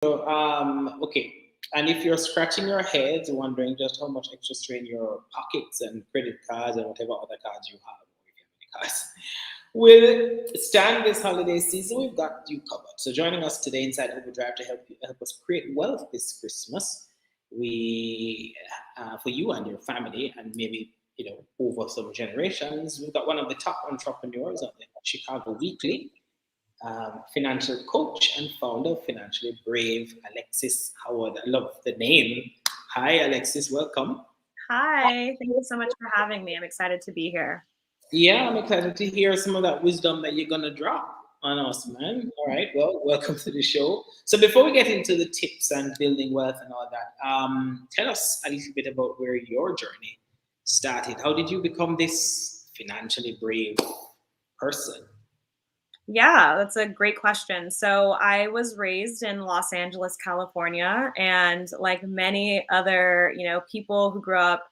Okay. And if you're scratching your heads, wondering just how much extra strain your pockets and credit cards and whatever other cards you have, or if you have any cards, will stand this holiday season, we've got you covered. So joining us today inside Overdrive to help us create wealth this Christmas, we for you and your family, and maybe over some generations, we've got one of the top entrepreneurs of the Chicago Weekly, financial coach and founder of Financially Brave, Alexis Howard. I love the name. Hi, Alexis. Welcome. Hi, thank you so much for having me. I'm excited to be here. Yeah, I'm excited to hear some of that wisdom that you're going to drop on us, man. All right. Well, welcome to the show. So, before we get into the tips and building wealth and all that, tell us a little bit about where your journey started. How did you become this financially brave person? Yeah, that's a great question. So, I was raised in Los Angeles, California, and like many other, people who grew up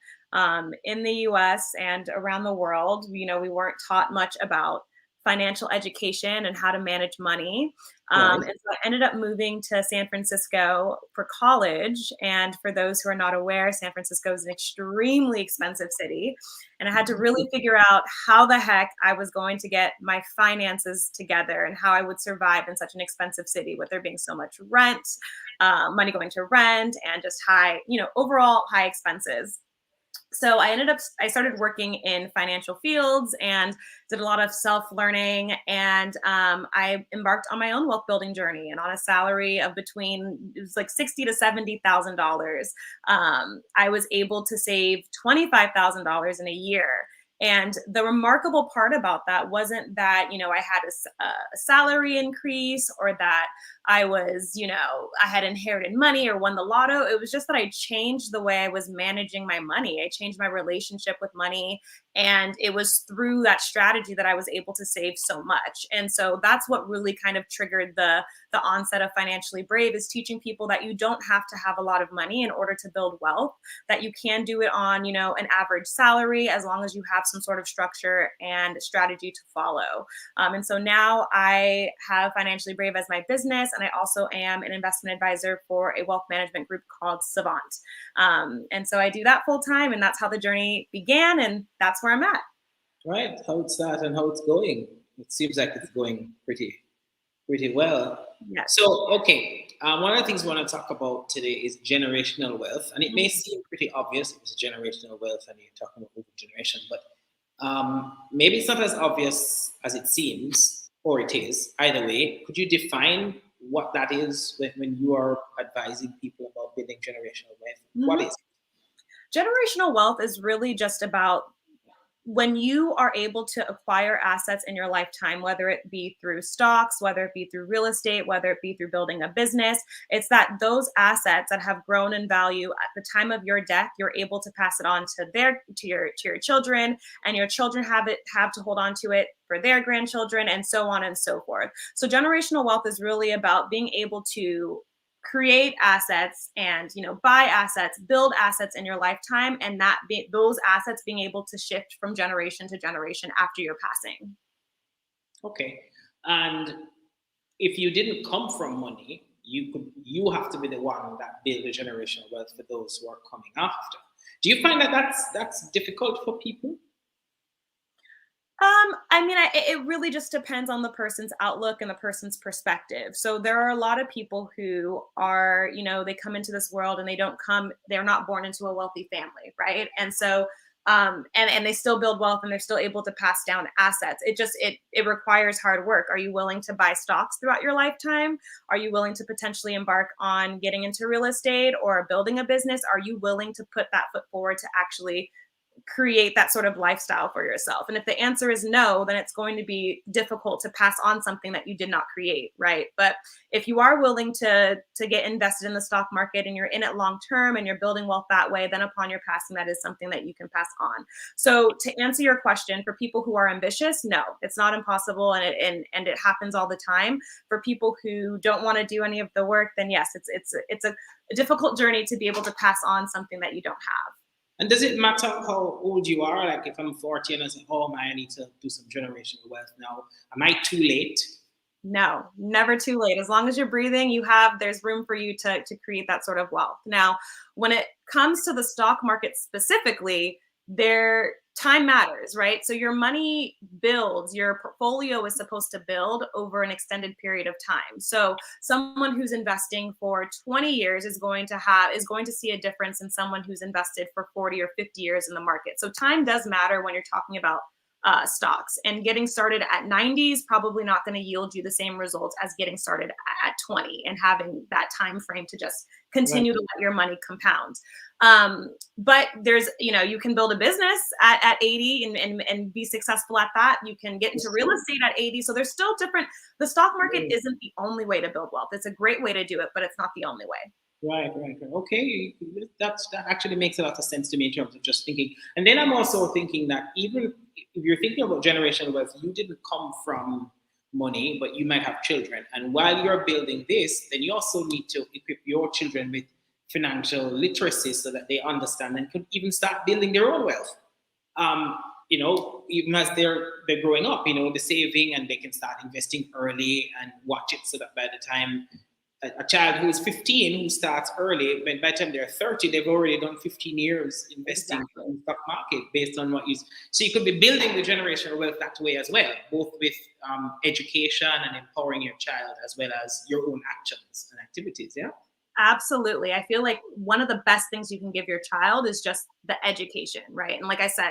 in the US and around the world, we weren't taught much about financial education and how to manage money. Right. And so I ended up moving to San Francisco for college. And for those who are not aware, San Francisco is an extremely expensive city. And I had to really figure out how the heck I was going to get my finances together and how I would survive in such an expensive city with there being so much rent, money going to rent, and just high, overall high expenses. So I started working in financial fields and did a lot of self-learning, and I embarked on my own wealth building journey. And on a salary of between, it was like $60 to $70,000, I was able to save $25,000 in a year. And the remarkable part about that wasn't that, I had a salary increase, or that I was, I had inherited money or won the lotto. It was just that I changed the way I was managing my money. I changed my relationship with money. And it was through that strategy that I was able to save so much. And so that's what really kind of triggered the onset of Financially Brave, is teaching people that you don't have to have a lot of money in order to build wealth, that you can do it on, an average salary, as long as you have some sort of structure and strategy to follow. And so now I have Financially Brave as my business, and I also am an investment advisor for a wealth management group called Savant. And so I do that full time, and that's how the journey began, and that's where I'm at. Right. How it's that and how it's going. It seems like it's going pretty well. Yes. So, okay, one of the things we want to talk about today is generational wealth, and it may seem pretty obvious if it's generational wealth and you're talking about over generation, but maybe it's not as obvious as it seems, or it is. Either way, could you define what that is when you are advising people about building generational wealth? What Mhm. is Generational wealth is really just about when you are able to acquire assets in your lifetime, whether it be through stocks, whether it be through real estate, whether it be through building a business, it's that those assets that have grown in value at the time of your death, you're able to pass it on to your children, and your children have to hold on to it for their grandchildren, and so on and so forth. So generational wealth is really about being able to create assets and buy assets, build assets in your lifetime, and those assets being able to shift from generation to generation after your passing. okay? And if you didn't come from money, you have to be the one that build the generational wealth for those who are coming after. Do you find that that's difficult for people? I mean, it really just depends on the person's outlook and the person's perspective. So there are a lot of people who are, they come into this world and they're not born into a wealthy family, right? And so, and they still build wealth, and they're still able to pass down assets. It requires hard work. Are you willing to buy stocks throughout your lifetime? Are you willing to potentially embark on getting into real estate or building a business? Are you willing to put that foot forward to actually create that sort of lifestyle for yourself? And if the answer is no, then it's going to be difficult to pass on something that you did not create, right? But if you are willing to get invested in the stock market, and you're in it long term, and you're building wealth that way, then upon your passing, that is something that you can pass on. So to answer your question, for people who are ambitious, no, it's not impossible, and it happens all the time. For people who don't want to do any of the work, then yes, it's a difficult journey to be able to pass on something that you don't have. And does it matter how old you are? Like if I'm 40 and I say, oh man, I need to do some generational wealth now, am I too late? No, never too late. As long as you're breathing, there's room for you to create that sort of wealth. Now, when it comes to the stock market specifically, their time matters, right? So your money builds, your portfolio is supposed to build over an extended period of time. So someone who's investing for 20 years is going to see a difference in someone who's invested for 40 or 50 years in the market. So time does matter when you're talking about stocks, and getting started at 90 is probably not going to yield you the same results as getting started at 20 and having that time frame to just Right. continue to let your money compound. But you can build a business at 80 and be successful at that. You can get into real estate at 80. So there's still the stock market isn't the only way to build wealth. It's a great way to do it, but it's not the only way. Right. Okay, that actually makes a lot of sense to me in terms of just thinking. And then I'm also thinking that even if you're thinking about generational wealth, you didn't come from money, but you might have children. And while you're building this, then you also need to equip your children with financial literacy so that they understand and could even start building their own wealth. Even as they're growing up, the saving, and they can start investing early and watch it so that by the time a child who is 15 who starts early, but by the time they're 30, they've already done 15 years investing in the stock market based on what you. So you could be building the generational wealth that way as well, both with education and empowering your child as well as your own actions and activities. Yeah. Absolutely. I feel like one of the best things you can give your child is just the education, right? And like I said,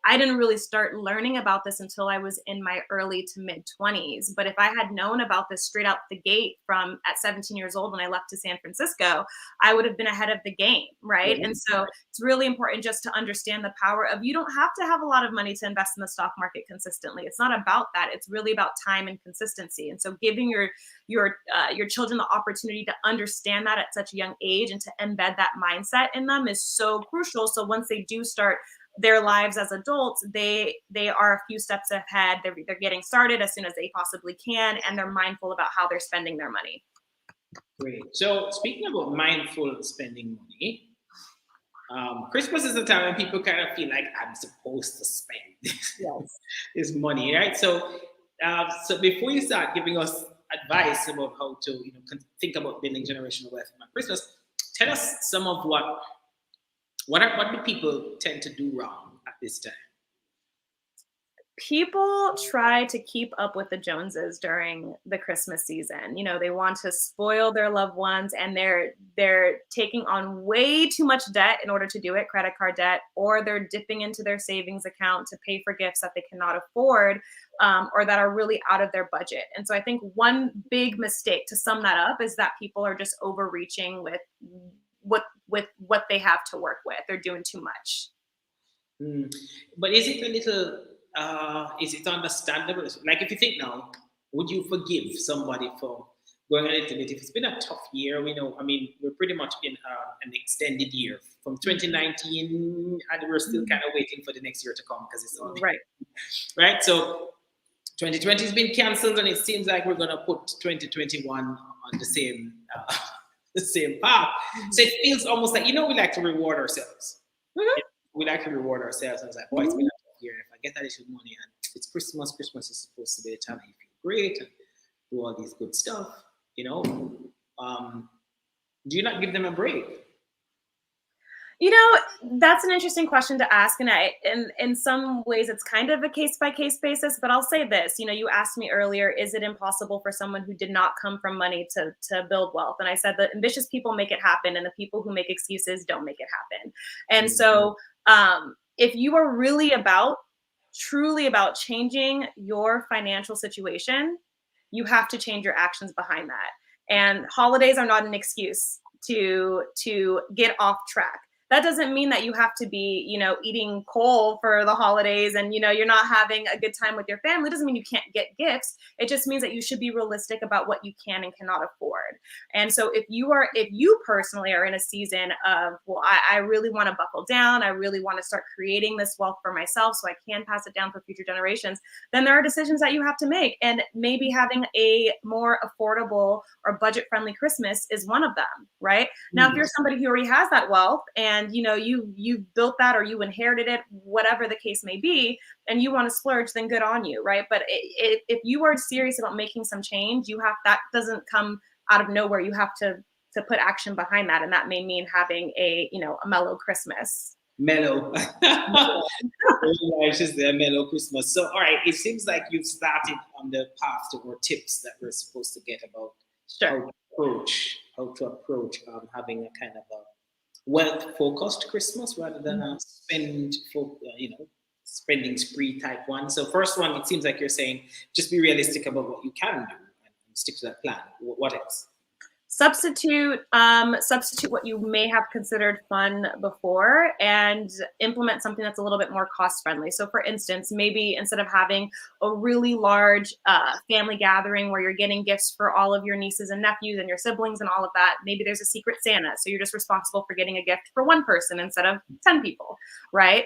I didn't really start learning about this until I was in my early to mid 20s. But if I had known about this straight out the gate from at 17 years old when I left to San Francisco, I would have been ahead of the game, right? And so it's really important just to understand the power of, you don't have to have a lot of money to invest in the stock market consistently. It's not about that. It's really about time and consistency. And so giving your children the opportunity to understand that at such a young age and to embed that mindset in them is so crucial. So once they do start their lives as adults, they are a few steps ahead. They're getting started as soon as they possibly can, and they're mindful about how they're spending their money. Great. So speaking about mindful spending money, Christmas is the time when people kind of feel like I'm supposed to spend this money, right? So before you start giving us advice about how to think about building generational wealth at Christmas, tell us some of what do people tend to do wrong at this time? People try to keep up with the Joneses during the Christmas season. They want to spoil their loved ones, and they're taking on way too much debt in order to do it, credit card debt, or they're dipping into their savings account to pay for gifts that they cannot afford, or that are really out of their budget. And so I think one big mistake, to sum that up, is that people are just overreaching with what they have to work with. They're doing too much. But is it a little? Is it understandable? Like, if you think now, would you forgive somebody for going a little bit? If it's been a tough year, we're pretty much in an extended year from 2019, and we're still kind of waiting for the next year to come because it's all right. So 2020 has been cancelled, and it seems like we're gonna put 2021 on the same path. So it feels almost like we like to reward ourselves. We like to reward ourselves, and it's like, it's been a tough year. If I get that little money and it's Christmas is supposed to be a time you feel great and do all these good stuff. Do you not give them a break? That's an interesting question to ask. And in some ways, it's kind of a case by case basis. But I'll say this, you asked me earlier, is it impossible for someone who did not come from money to build wealth? And I said that ambitious people make it happen, and the people who make excuses don't make it happen. And so if you are really truly about changing your financial situation, you have to change your actions behind that. And holidays are not an excuse to get off track. That doesn't mean that you have to be, eating coal for the holidays and, you're not having a good time with your family. It doesn't mean you can't get gifts. It just means that you should be realistic about what you can and cannot afford. And so if you personally are in a season of, well, I really want to buckle down, I really want to start creating this wealth for myself so I can pass it down for future generations, then there are decisions that you have to make. And maybe having a more affordable or budget-friendly Christmas is one of them, right? Now, if you're somebody who already has that wealth and and you built that, or you inherited it, whatever the case may be, and you want to splurge, then good on you, right? But if you are serious about making some change, that doesn't come out of nowhere. You have to put action behind that, and that may mean having a mellow Christmas. Mellow. It's just a mellow Christmas. So, all right, it seems like you've started on the path toward tips that we're supposed to get about Sure. how to approach having a kind of a wealth-focused Christmas rather than a spending spree type one. So, first one, it seems like you're saying just be realistic about what you can do and stick to that plan. What else? Substitute what you may have considered fun before and implement something that's a little bit more cost friendly. So for instance, maybe instead of having a really large family gathering where you're getting gifts for all of your nieces and nephews and your siblings and all of that, maybe there's a secret Santa. So you're just responsible for getting a gift for one person instead of 10 people, right?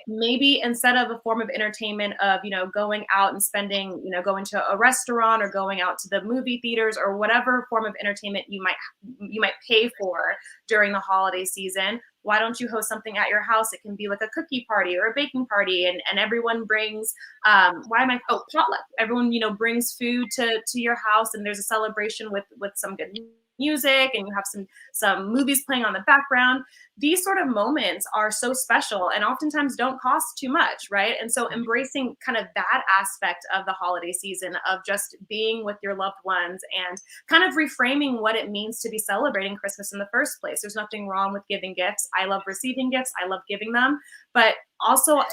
Maybe instead of a form of entertainment of, going out and spending, going to a restaurant or going out to the movie theaters or whatever form of entertainment you might pay for during the holiday season, why don't you host something at your house? It can be like a cookie party or a baking party, and everyone brings potluck. Everyone brings food to your house, and there's a celebration with some good music, and you have some movies playing on the background. These sort of moments are so special and oftentimes don't cost too much, right? And so embracing kind of that aspect of the holiday season of just being with your loved ones and kind of reframing what it means to be celebrating Christmas in the first place. There's nothing wrong with giving gifts. I love receiving gifts. I love giving them. But also,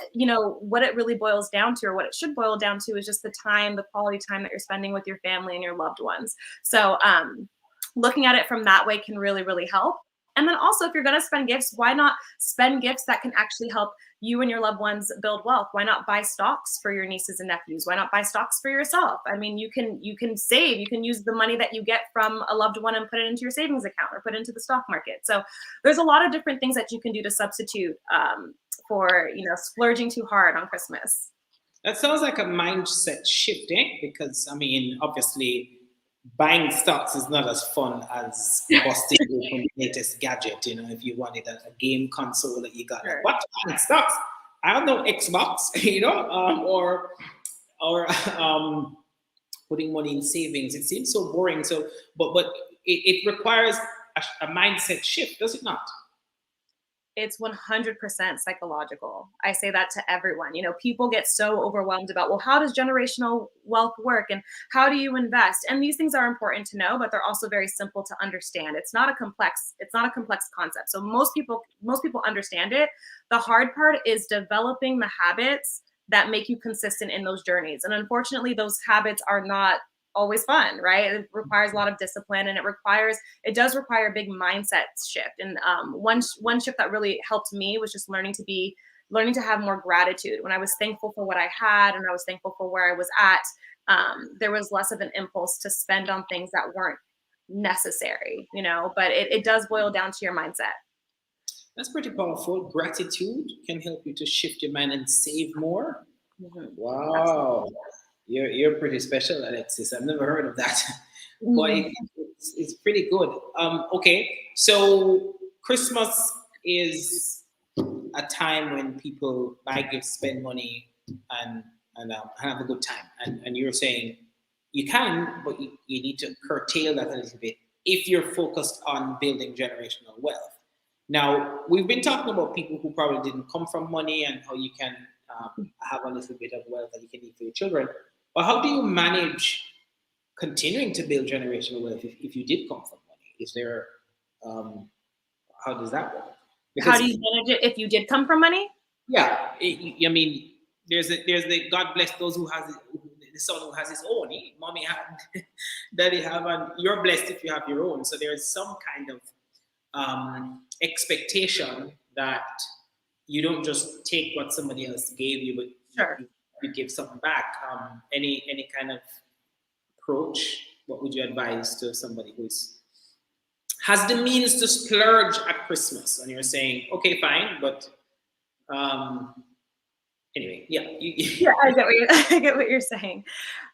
what it really boils down to, or what it should boil down to, is just the quality time that you're spending with your family and your loved ones. So, looking at it from that way can really, really help. And then also, if you're going to spend gifts, why not spend gifts that can actually help you and your loved ones build wealth? Why not buy stocks for your nieces and nephews? Why not buy stocks for yourself? I mean, you can save, you can use the money that you get from a loved one and put it into your savings account or put it into the stock market. So there's a lot of different things that you can do to substitute for, splurging too hard on Christmas. That sounds like a mindset shifting because, I mean, obviously, buying stocks is not as fun as busting open the latest gadget. If you wanted a game console that you got, Sure. What buying stocks? I have no Xbox, or putting money in savings. It seems so boring. So, but it requires a mindset shift, does it not? It's 100% psychological. I say that to everyone. People get so overwhelmed about, well, how does generational wealth work and how do you invest? And these things are important to know, but they're also very simple to understand. It's not a complex concept. So most people understand it. The hard part is developing the habits that make you consistent in those journeys. And unfortunately, those habits are not always fun, right? It requires a lot of discipline, and it does require a big mindset shift. And one shift that really helped me was just learning to have more gratitude. When I was thankful for what I had and I was thankful for where I was at, there was less of an impulse to spend on things that weren't necessary, but it does boil down to your mindset. That's pretty powerful. Gratitude can help you to shift your mind and save more. Mm-hmm. Wow. Absolutely. You're pretty special, Alexis. I've never heard of that, but it's pretty good. Okay, so Christmas is a time when people buy gifts, spend money, and have a good time. And you're saying you can, but you need to curtail that a little bit if you're focused on building generational wealth. Now, we've been talking about people who probably didn't come from money and how you can have a little bit of wealth that you can leave for your children. But how do you manage continuing to build generational wealth if you did come from money? Is there, how does that work? How do you manage it if you did come from money? Yeah, I mean, there's the God bless those who has the son who has his own. Mommy had, daddy have, and you're blessed if you have your own. So there's some kind of expectation that you don't just take what somebody else gave you, but Sure. you give something back. Any kind of approach? What would you advise to somebody who has the means to splurge at Christmas? And you're saying, okay, fine, but anyway, yeah. Yeah, I get what you're saying.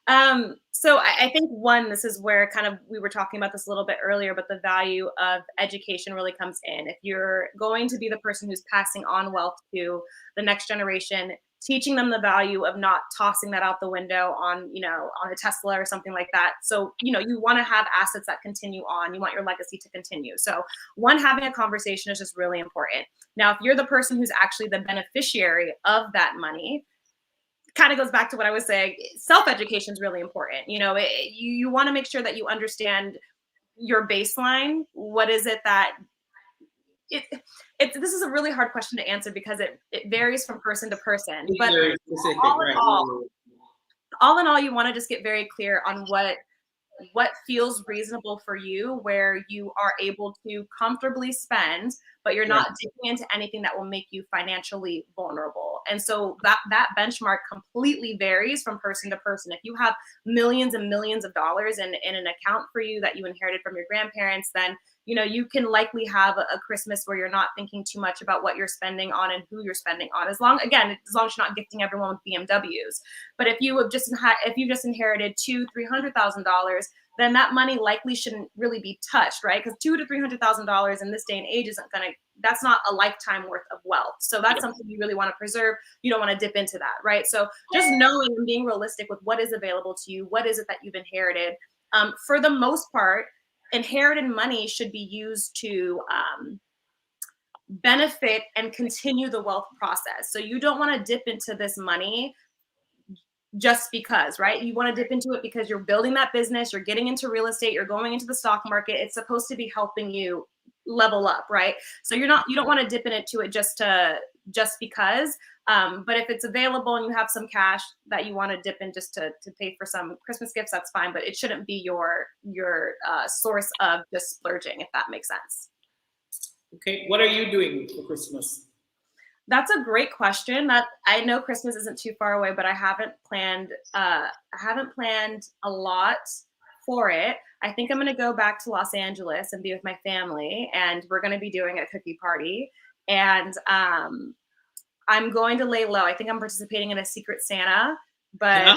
So I think one, this is where kind of we were talking about this a little bit earlier, but the value of education really comes in. If you're going to be the person who's passing on wealth to the next generation, teaching them the value of not tossing that out the window on, on a Tesla or something like that. So, you want to have assets that continue on. You want your legacy to continue. So one, having a conversation is just really important. Now, if you're the person who's actually the beneficiary of that money, kind of goes back to what I was saying. Self-education is really important. You want to make sure that you understand your baseline. What is it that this is a really hard question to answer because it varies from person to person. But all in all, you want to just get very clear on what feels reasonable for you, where you are able to comfortably spend, but you're not dipping into anything that will make you financially vulnerable. And so that benchmark completely varies from person to person. If you have millions and millions of dollars in an account for you that you inherited from your grandparents, then you can likely have a Christmas where you're not thinking too much about what you're spending on and who you're spending on. As long as you're not gifting everyone with BMWs. But if you've just inherited $200,000-$300,000, then that money likely shouldn't really be touched, right? Because $200,000-$300,000 in this day and age that's not a lifetime worth of wealth. So that's something you really want to preserve. You don't want to dip into that, right? So just knowing and being realistic with what is available to you, what is it that you've inherited. For the most part, inherited money should be used to benefit and continue the wealth process. So you don't want to dip into this money just because, right? You want to dip into it because you're building that business, you're getting into real estate, you're going into the stock market. It's supposed to be helping you level up, right? So you don't want to dip into it just because. But if it's available and you have some cash that you want to dip in just to pay for some Christmas gifts, that's fine. But it shouldn't be your source of just splurging, if that makes sense. Okay, what are you doing for Christmas? That's a great question. That I know Christmas isn't too far away, but I haven't planned a lot for it. I think I'm going to go back to Los Angeles and be with my family, and we're going to be doing a cookie party. And I'm going to lay low. I think I'm participating in a Secret Santa, but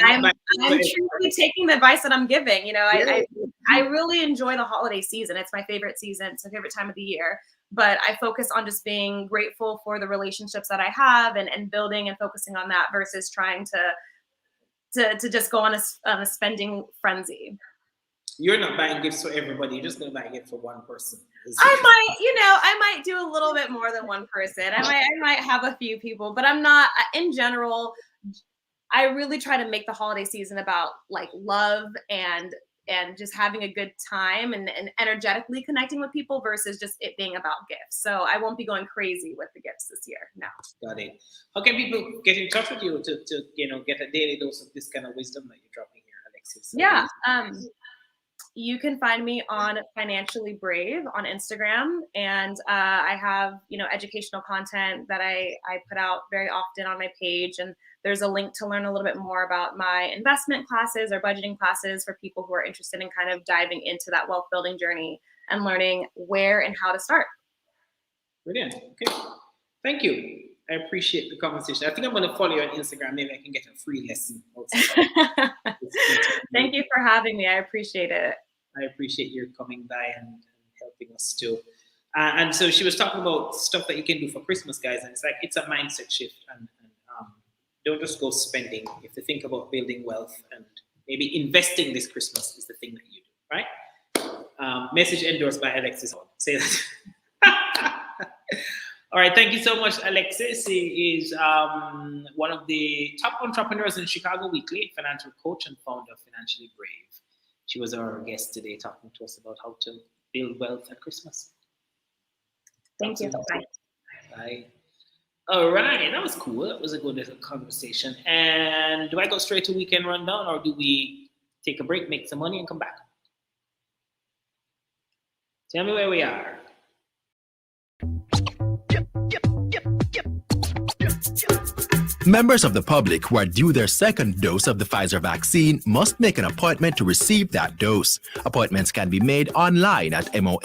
I'm truly taking the advice that I'm giving. I really enjoy the holiday season. It's my favorite season. It's my favorite time of the year. But I focus on just being grateful for the relationships that I have and building and focusing on that versus trying to just go on a spending frenzy. You're not buying gifts for everybody. You're just going to buy a gift for one person. I might do a little bit more than one person. I might have a few people, but I'm not. In general, I really try to make the holiday season about like love and just having a good time and energetically connecting with people versus just it being about gifts. So I won't be going crazy with the gifts this year. No. Got it. How can people get in touch with you to get a daily dose of this kind of wisdom that you're dropping here, Alexis? Yeah. You can find me on Financially Brave on Instagram, and I have educational content that I put out very often on my page, and there's a link to learn a little bit more about my investment classes or budgeting classes for people who are interested in kind of diving into that wealth building journey and learning where and how to start. Brilliant. Okay, thank you. I appreciate the conversation. I think I'm going to follow you on Instagram. Maybe I can get a free lesson. Thank you for having me. I appreciate it. I appreciate your coming by and helping us too. And so she was talking about stuff that you can do for Christmas, guys. And it's a mindset shift. And don't just go spending. You have to think about building wealth and maybe investing this Christmas is the thing that you do, right? Message endorsed by Alexis. Say that. All right, thank you so much, Alexis. She is one of the top entrepreneurs in Chicago Weekly, financial coach and founder of Financially Brave. She was our guest today talking to us about how to build wealth at Christmas. Thank you. Bye. Bye. All right, that was cool. That was a good little conversation. And do I go straight to weekend rundown or do we take a break, make some money, and come back? Tell me where we are. Members of the public who are due their second dose of the Pfizer vaccine must make an appointment to receive that dose. Appointments can be made online at moh.gov.jm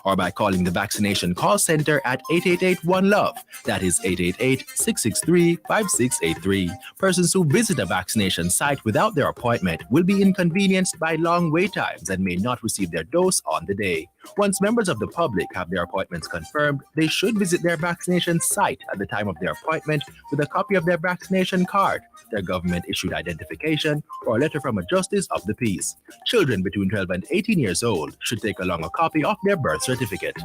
or by calling the vaccination call center at 888-1-LOVE. That is 888-663-5683. Persons who visit a vaccination site without their appointment will be inconvenienced by long wait times and may not receive their dose on the day. Once members of the public have their appointments confirmed, they should visit their vaccination site at the time of their appointment with a copy of their vaccination card, their government-issued identification, or a letter from a justice of the peace. Children between 12 and 18 years old should take along a copy of their birth certificate.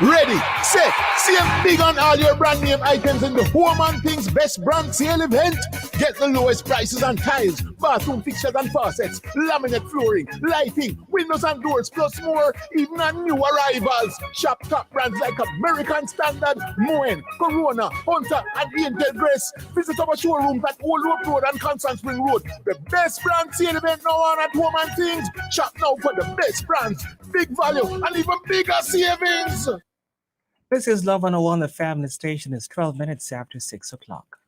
Ready, set, save big on all your brand name items in the Home and Things Best Brand Sale event. Get the lowest prices on tiles, bathroom fixtures and faucets, laminate flooring, lighting, windows and doors, plus more, even on new arrivals. Shop top brands like American Standard, Moen, Corona, Hunter, and Intel Grace. Visit our showrooms at Old Road Road and Constant Spring Road. The best brand sale event now on at Home and Things. Shop now for the best brands, big value, and even bigger savings. This is Love 101, the family station. Is 12 minutes after 6 o'clock.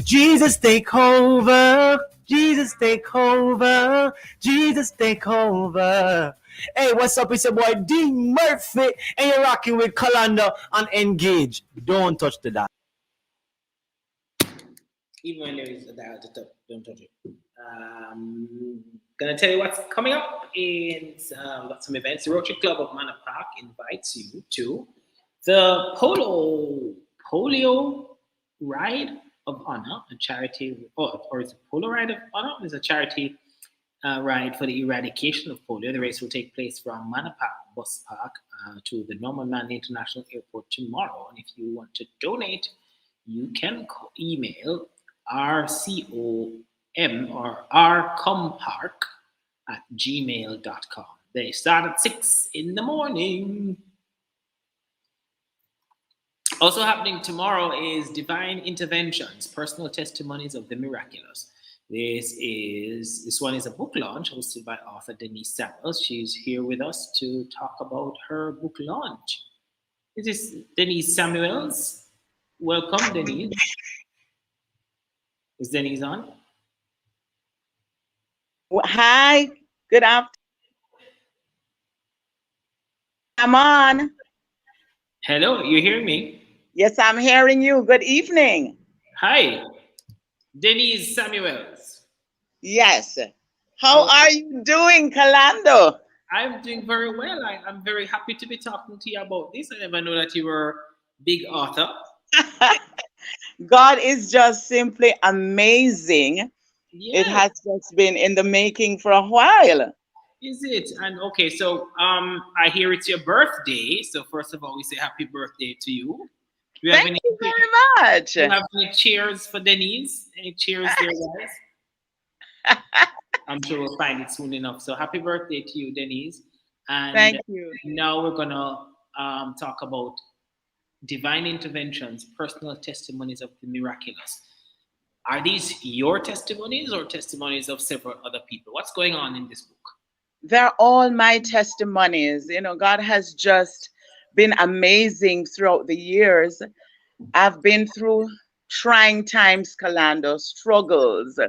Jesus take over, Jesus take over, Jesus take over. Hey, what's up? It's your boy D Murphy, and you're rocking with Calendar and Engage. Don't touch the dial. Even when there is a dial to touch, don't touch it. Gonna tell you what's coming up. We've got some events. The Rotary Club of Manor Park invites you to the Polio Ride of Honor, a charity, or is it Polo Ride of Honor? It's a charity ride for the eradication of polio. The race will take place from Manor Park Bus Park to the Norman Manley International Airport tomorrow. And if you want to donate, you can email rcom or rcompark@gmail.com. They start at 6 in the morning. Also happening tomorrow is Divine Interventions, Personal Testimonies of the Miraculous. This one is a book launch hosted by author Denise Samuels. She's here with us to talk about her book launch. This is Denise Samuels. Welcome, Denise. Is Denise on? Well, hi, good afternoon. I'm on. Hello, you hear me? Yes, I'm hearing you. Good evening. Hi, Denise Samuels. Yes. How are you doing, Calando? I'm doing very well. I'm very happy to be talking to you about this. I never knew that you were a big author. God is just simply amazing. Yeah. It has just been in the making for a while. Is it? And okay, so I hear it's your birthday. So first of all, we say happy birthday to you. Thank you very much. Do you have any cheers for Denise? Any cheers there, guys? I'm sure we'll find it soon enough. So happy birthday to you, Denise. And thank you. Now we're gonna talk about Divine Interventions, Personal Testimonies of the Miraculous. Are these your testimonies or testimonies of several other people? What's going on in this book? They're all my testimonies. You know, God has just been amazing throughout the years. I've been through trying times, Calando, struggles.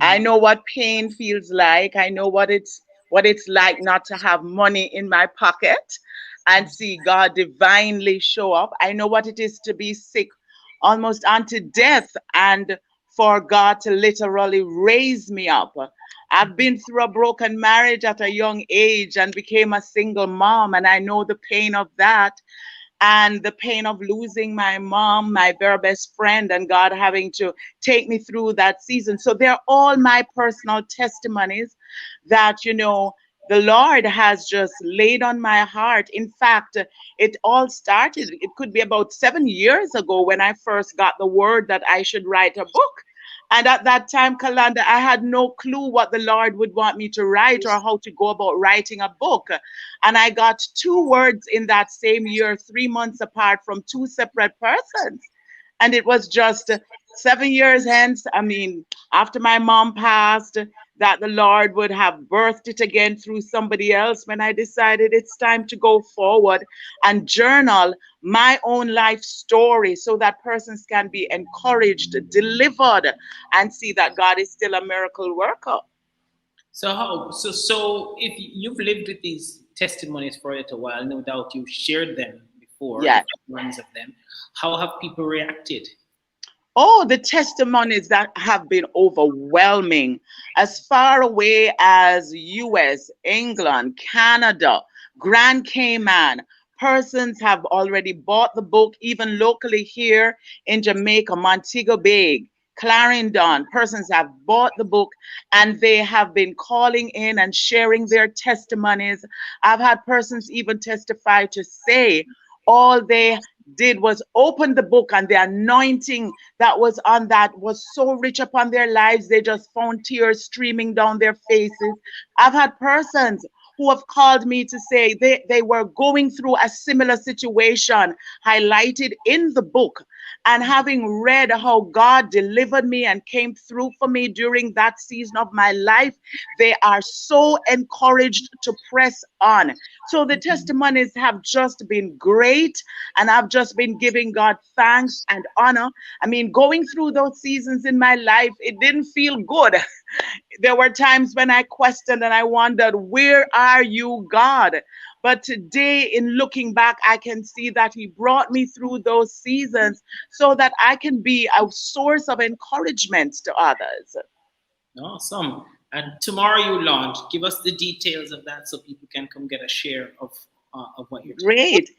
I know what pain feels like. I know what it's like not to have money in my pocket and see God divinely show up. I know what it is to be sick almost unto death and for God to literally raise me up. I've been through a broken marriage at a young age and became a single mom, and I know the pain of that and the pain of losing my mom, my very best friend, and God having to take me through that season. So they're all my personal testimonies that, you know, the Lord has just laid on my heart. In fact, it all started, it could be about 7 years ago when I first got the word that I should write a book. And at that time, Kalanda, I had no clue what the Lord would want me to write or how to go about writing a book. And I got 2 words in that same year, 3 months apart from 2 separate persons. And it was just 7 years hence, I mean, after my mom passed, that the Lord would have birthed it again through somebody else when I decided it's time to go forward and journal my own life story so that persons can be encouraged, delivered, and see that God is still a miracle worker. So if you've lived with these testimonies for a little while, no doubt you shared them before, Yeah. different ones of them. How have people reacted? Oh, the testimonies that have been overwhelming. As far away as US, England, Canada, Grand Cayman, persons have already bought the book, even locally here in Jamaica, Montego Bay, Clarendon, persons have bought the book and they have been calling in and sharing their testimonies. I've had persons even testify to say all they did was open the book and the anointing that was on that was so rich upon their lives, they just found tears streaming down their faces. I've had persons who have called me to say they were going through a similar situation highlighted in the book. And having read how God delivered me and came through for me during that season of my life, they are so encouraged to press on. So the testimonies have just been great, and I've just been giving God thanks and honor. I mean, going through those seasons in my life, it didn't feel good. There were times when I questioned and I wondered, where are you, God? But today, in looking back, I can see that He brought me through those seasons so that I can be a source of encouragement to others. Awesome. And tomorrow you launch. Give us the details of that so people can come get a share of what you're doing. Great.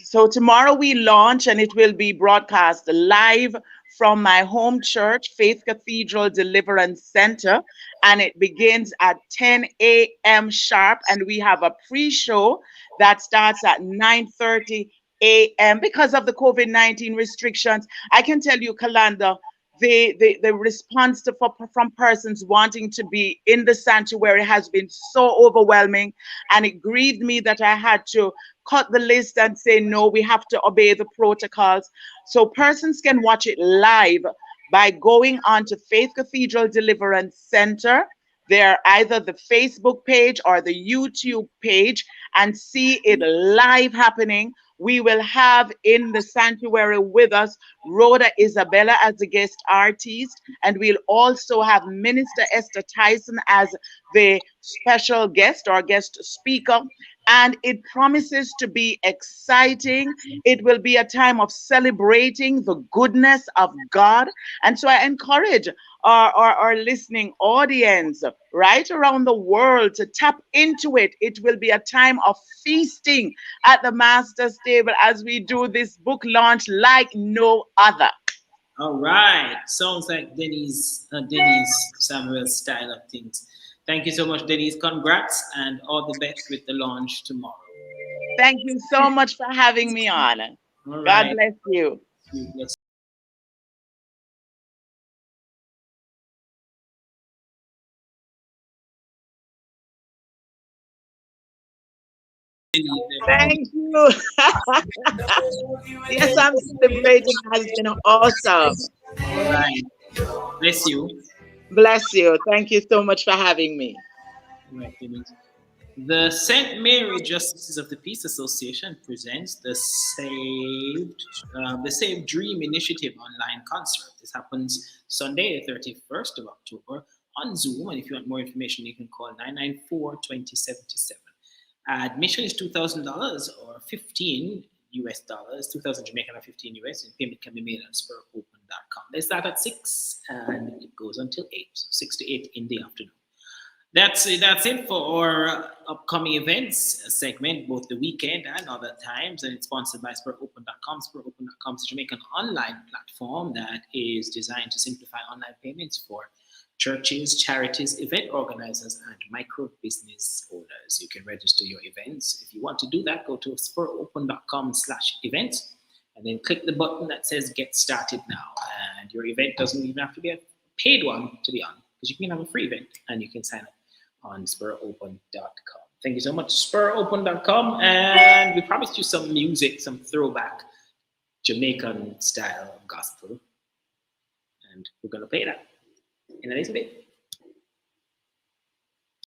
So tomorrow we launch and it will be broadcast live from my home church, Faith Cathedral Deliverance Center. And it begins at 10 a.m. sharp. And we have a pre-show that starts at 9:30 a.m. Because of the COVID-19 restrictions, I can tell you, Kalanda, the response from persons wanting to be in the sanctuary has been so overwhelming, and it grieved me that I had to cut the list and say no, we have to obey the protocols. So persons can watch it live by going on to Faith Cathedral Deliverance Center. They're either the Facebook page or the YouTube page, and see it live happening. We will have in the sanctuary with us Rhoda Isabella as the guest artist, and we'll also have Minister Esther Tyson as the special guest or guest speaker. And it promises to be exciting. It will be a time of celebrating the goodness of God. And so I encourage our listening audience right around the world to tap into it. It will be a time of feasting at the Master's table as we do this book launch like no other. All right. Sounds like Denise Samuel's style of things. Thank you so much, Denise. Congrats and all the best with the launch tomorrow. Thank you so much for having me on. All God right. bless you. Bless you. Thank you. Yes, I'm celebrating. It has been awesome. All right. Bless you. Bless you. Thank you so much for having me. All right, Denise. The St. Mary Justices of the Peace Association presents the Save Dream Initiative online concert. This happens Sunday, the 31st of October on Zoom. And if you want more information, you can call 994-2077. Admission is $2,000 or 15 US dollars, 2,000 Jamaican or 15 US, and payment can be made on spurropen.com. They start at 6 and it goes until 8, so 6 to 8 in the afternoon. That's it for our upcoming events segment, both the weekend and other times, and it's sponsored by SpurOpen.com. SpurOpen.com is a Jamaican online platform that is designed to simplify online payments for churches, charities, event organizers, and micro business owners. You can register your events. If you want to do that, go to SpurOpen.com/events, and then click the button that says Get Started Now. And your event doesn't even have to be a paid one to be on, because you can have a free event and you can sign up on spiropen.com. Thank you so much, spiropen.com. And we promised you some music, some throwback Jamaican style gospel. And we're going to play that in a little bit.